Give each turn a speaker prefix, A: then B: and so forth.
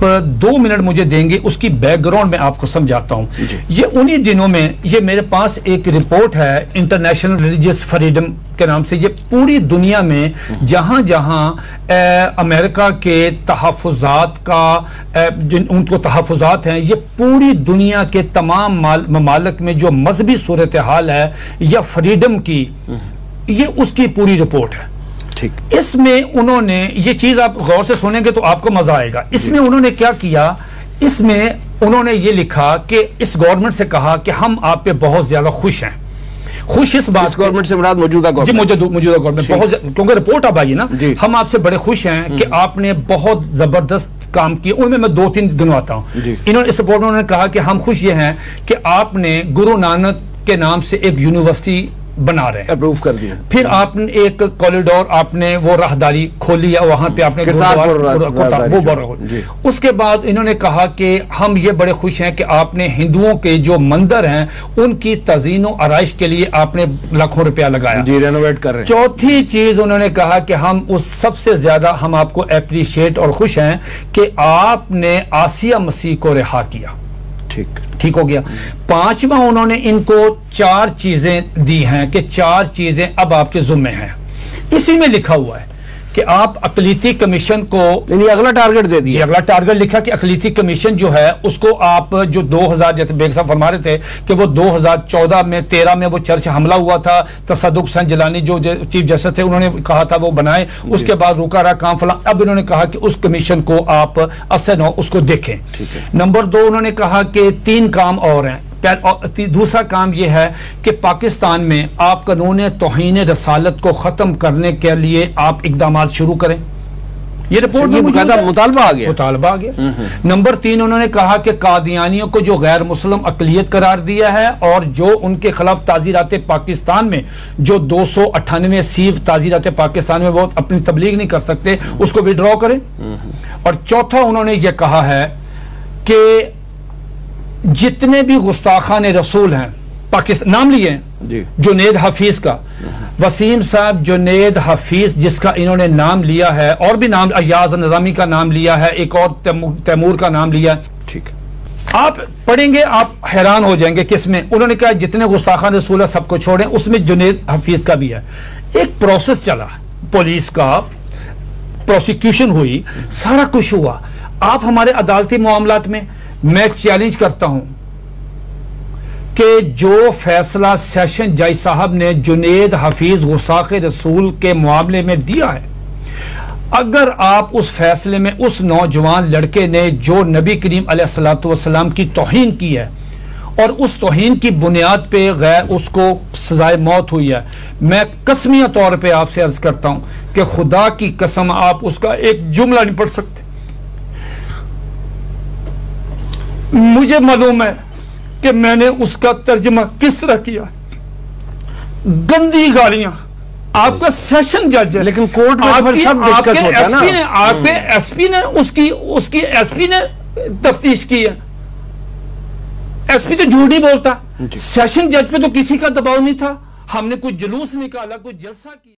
A: آپ 2 منٹ مجھے دیں گے، اس کی بیک گراؤنڈ میں آپ کو سمجھاتا ہوں. یہ انہی دنوں میں یہ میرے پاس ایک رپورٹ ہے انٹرنیشنل ریلیجیس فریڈم کے نام سے. یہ پوری دنیا میں جہاں جہاں امریکہ کے تحفظات کا ان کو تحفظات ہیں، یہ پوری دنیا کے تمام ممالک میں جو مذہبی صورتحال ہے یا فریڈم کی، یہ اس کی پوری رپورٹ ہے. اس میں انہوں نے یہ چیز آپ غور سے سنیں گے تو آپ کو مزہ آئے گا. اس میں انہوں نے کیا کیا، اس میں انہوں نے یہ لکھا کہ اس گورنمنٹ سے کہا کہ ہم آپ پہ بہت زیادہ خوش ہیں. خوش اس بات
B: گورنمنٹ سے مراد موجودہ گورنمنٹ،
A: جی موجودہ گورنمنٹ بہت، کیونکہ رپورٹ اب آئی نا، ہم آپ سے بڑے خوش ہیں کہ آپ نے بہت زبردست کام کیا. ان میں 2-3 گنواتا ہوں. انہوں نے اس رپورٹ میں انہوں نے کہا کہ ہم خوش یہ ہیں کہ آپ نے گرو نانک کے نام سے ایک یونیورسٹی بنا رہے ہیں،
B: اپروو کر دیا.
A: پھر آپ نے ایک کوریڈور، آپ نے وہ راہداری کھولی ہے، وہاں پہ آپ نے اس کے بعد انہوں نے کہا کہ ہم یہ بڑے خوش ہیں کہ آپ نے ہندوؤں کے جو مندر ہیں ان کی تزئین و آرائش کے لیے آپ نے لاکھوں روپیہ لگایا،
B: جی رینوویٹ کر رہے ہیں.
A: چوتھی چیز انہوں نے کہا کہ ہم اس سب سے زیادہ ہم آپ کو اپریشیٹ اور خوش ہیں کہ آپ نے آسیہ مسیح کو رہا کیا. ٹھیک ہو گیا. 5واں انہوں نے ان کو 4 چیزیں دی ہیں کہ 4 چیزیں اب آپ کے ذمہ ہیں. اسی میں لکھا ہوا ہے کہ آپ اقلیتی کمیشن کو،
B: یعنی اگلا ٹارگٹ دے دیا.
A: اگلا ٹارگٹ لکھا کہ اقلیتی کمیشن جو ہے اس کو آپ جو 2000 جیسے بیگ صاحب فرما رہے تھے کہ وہ 2014 میں 13 میں وہ چرچ حملہ ہوا تھا، تصدق حسین جیلانی جو چیف جسٹس تھے انہوں نے کہا تھا وہ بنائے، اس کے بعد رکا رہا کام فلاں. اب انہوں نے کہا کہ اس کمیشن کو آپ اس کو دیکھیں. نمبر 2 انہوں نے کہا کہ 3 کام اور ہیں. دوسرا کام یہ ہے کہ پاکستان میں آپ قانون توہین رسالت کو ختم کرنے کے لیے آپ اقدامات شروع کریں. یہ رپورٹ میں
B: مطالبہ
A: آ گیا. نمبر 3 انہوں نے کہا کہ قادیانیوں کو جو غیر مسلم اقلیت قرار دیا ہے اور جو ان کے خلاف تعزیرات پاکستان میں جو 298 سیو تعزیرات پاکستان میں وہ اپنی تبلیغ نہیں کر سکتے، اس کو وڈرا کریں. اور چوتھا انہوں نے یہ کہا ہے کہ جتنے بھی گستاخان رسول ہیں پاکستان، نام لیے ہیں جنید حفیظ کا، وسیم صاحب جنید حفیظ جس کا انہوں نے نام لیا ہے، اور بھی نام، ایاز نظامی کا نام لیا ہے، ایک اور تیمور کا نام لیا ہے. آپ پڑھیں گے آپ حیران ہو جائیں گے کس میں انہوں نے کہا جتنے گستاخان رسول ہیں سب کو چھوڑیں. اس میں جنید حفیظ کا بھی ہے. ایک پروسیس چلا، پولیس کا پروسیکیوشن ہوئی، سارا کچھ ہوا. آپ ہمارے عدالتی معاملات میں، میں چیلنج کرتا ہوں کہ جو فیصلہ سیشن جج صاحب نے جنید حفیظ گستاخ رسول کے معاملے میں دیا ہے، اگر آپ اس فیصلے میں اس نوجوان لڑکے نے جو نبی کریم علیہ الصلوۃ والسلام کی توہین کی ہے اور اس توہین کی بنیاد پہ اس کو سزائے موت ہوئی ہے، میں قسمیہ طور پہ آپ سے عرض کرتا ہوں کہ خدا کی قسم آپ اس کا ایک جملہ نہیں پڑھ سکتے. مجھے معلوم ہے کہ میں نے اس کا ترجمہ کس طرح کیا. گندی گالیاں. آپ کا سیشن جج ہے لیکن کورٹ میں سب ڈسکس ہوتا ہے نا. آپ کے ایس پی نے اس کی ایس پی نے تفتیش کی ہے. ایس پی تو جھوٹ نہیں بولتا. سیشن جج پہ تو کسی کا دباؤ نہیں تھا. ہم نے کچھ جلوس نکالا، کچھ جلسہ کیا.